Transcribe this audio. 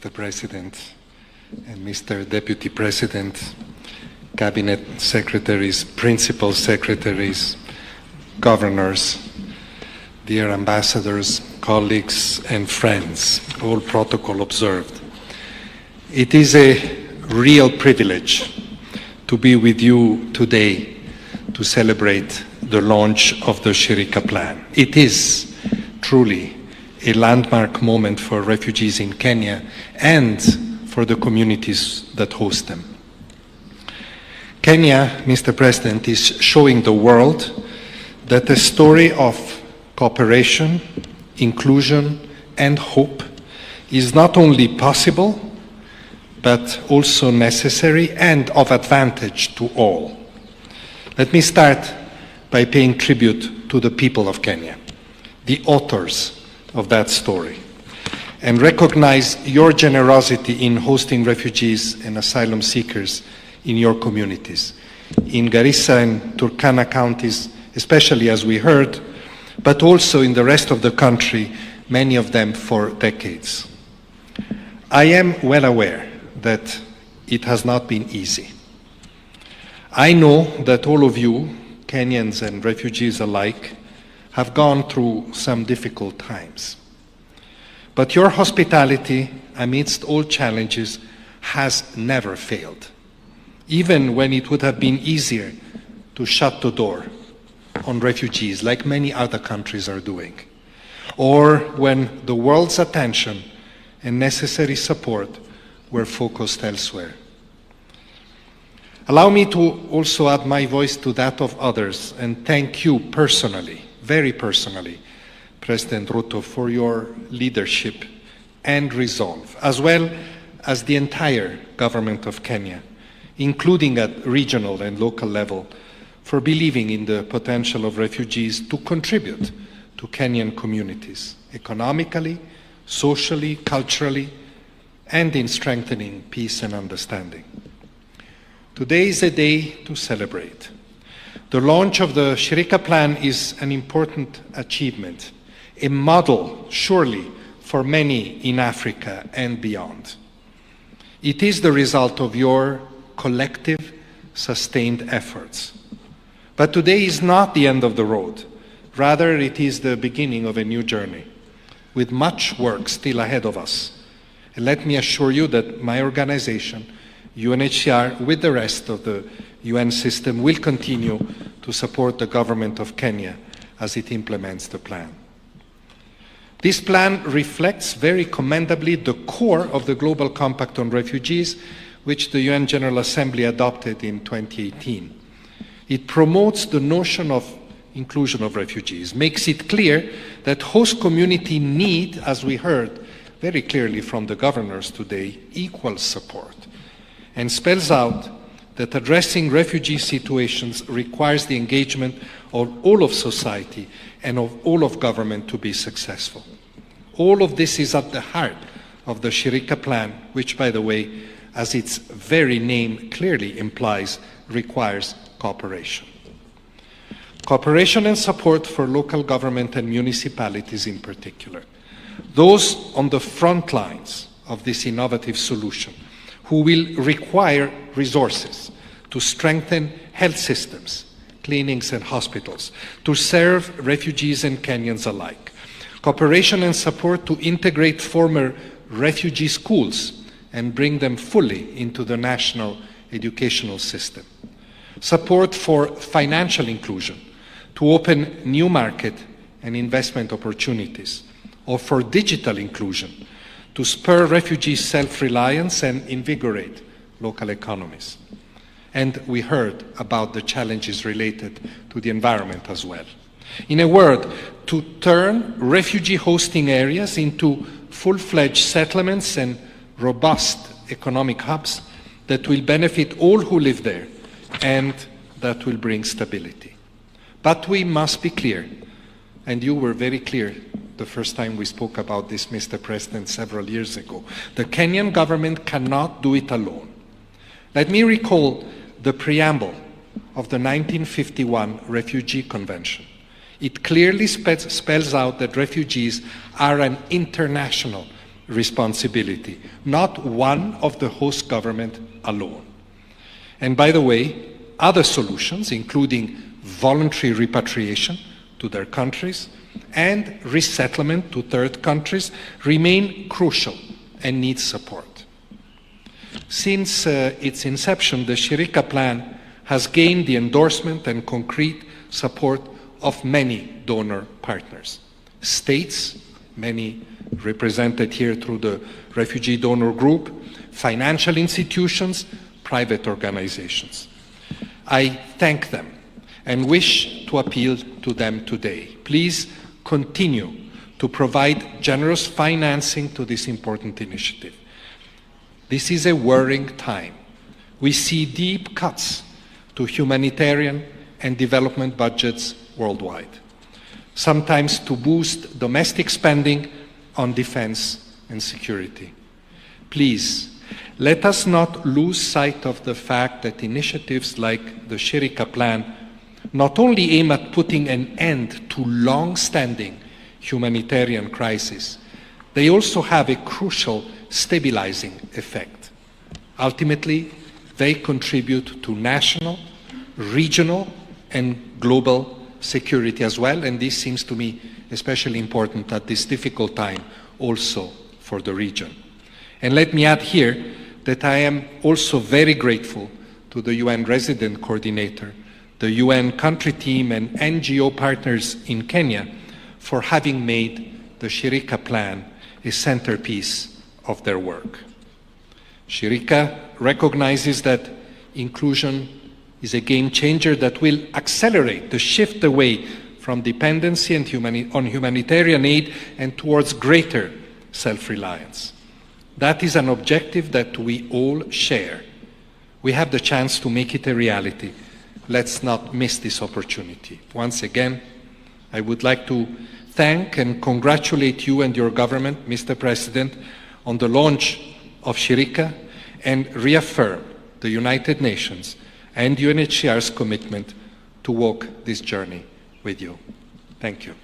Mr. President and Mr. Deputy President, Cabinet Secretaries, Principal Secretaries, Governors, dear ambassadors, colleagues and friends, all protocol observed. It is a real privilege to be with you today to celebrate the launch of the Shirika plan. It is truly a landmark moment for refugees in Kenya and for the communities that host them. Kenya, Mr. President, is showing the world that a story of cooperation, inclusion, and hope is not only possible, but also necessary and of advantage to all. Let me start by paying tribute to the people of Kenya, the authors of that story, and recognize your generosity in hosting refugees and asylum seekers in your communities, in Garissa and Turkana counties, especially as we heard, but also in the rest of the country, many of them for decades. I am well aware that it has not been easy. I know that all of you, Kenyans and refugees alike, have gone through some difficult times. But your hospitality, amidst all challenges, has never failed, even when it would have been easier to shut the door on refugees, like many other countries are doing, or when the world's attention and necessary support were focused elsewhere. Allow me to also add my voice to that of others and thank you personally, very personally, President Ruto, for your leadership and resolve, as well as the entire government of Kenya, including at regional and local level, for believing in the potential of refugees to contribute to Kenyan communities, economically, socially, culturally, and in strengthening peace and understanding. Today is a day to celebrate. The launch of the Shirika plan is an important achievement, a model, surely, for many in Africa and beyond. It is the result of your collective, sustained efforts. But today is not the end of the road. Rather, it is the beginning of a new journey, with much work still ahead of us. And let me assure you that my organization, UNHCR, with the rest of the UN system, will continue to support the government of Kenya as it implements the plan. This plan reflects very commendably the core of the Global Compact on Refugees, which the UN General Assembly adopted in 2018. It promotes the notion of inclusion of refugees, makes it clear that host community need, as we heard very clearly from the governors today, equal support, and spells out that addressing refugee situations requires the engagement of all of society and of all of government to be successful. All of this is at the heart of the Shirika plan, which, by the way, as its very name clearly implies, requires cooperation. Cooperation and support for local government and municipalities in particular. Those on the front lines of this innovative solution, who will require resources to strengthen health systems, clinics and hospitals, to serve refugees and Kenyans alike. Cooperation and support to integrate former refugee schools and bring them fully into the national educational system. Support for financial inclusion, to open new market and investment opportunities, or for digital inclusion, to spur refugee self-reliance and invigorate local economies. And we heard about the challenges related to the environment as well. In a word, to turn refugee hosting areas into full-fledged settlements and robust economic hubs that will benefit all who live there and that will bring stability. But we must be clear, and you were very clear the first time we spoke about this, Mr. President, several years ago. The Kenyan government cannot do it alone. Let me recall the preamble of the 1951 Refugee Convention. It clearly spells out that refugees are an international responsibility, not one of the host government alone. And by the way, other solutions, including voluntary repatriation to their countries and resettlement to third countries, remain crucial and need support. Since its inception, the Shirika plan has gained the endorsement and concrete support of many donor partners. States, many represented here through the Refugee Donor Group, financial institutions, private organizations. I thank them and wish to appeal to them today. Please continue to provide generous financing to this important initiative. This is a worrying time. We see deep cuts to humanitarian and development budgets worldwide, sometimes to boost domestic spending on defense and security. Please, let us not lose sight of the fact that initiatives like the Shirika plan not only aim at putting an end to long-standing humanitarian crises, they also have a crucial stabilizing effect. Ultimately, they contribute to national, regional, and global security as well, and this seems to me especially important at this difficult time also for the region. And let me add here that I am also very grateful to the UN Resident Coordinator, the UN country team, and NGO partners in Kenya for having made the Shirika plan a centerpiece of their work. Shirika recognizes that inclusion is a game changer that will accelerate the shift away from dependency on humanitarian aid and towards greater self-reliance. That is an objective that we all share. We have the chance to make it a reality. Let's not miss this opportunity. Once again, I would like to thank and congratulate you and your government, Mr. President, on the launch of Shirika and reaffirm the United Nations and UNHCR's commitment to walk this journey with you. Thank you.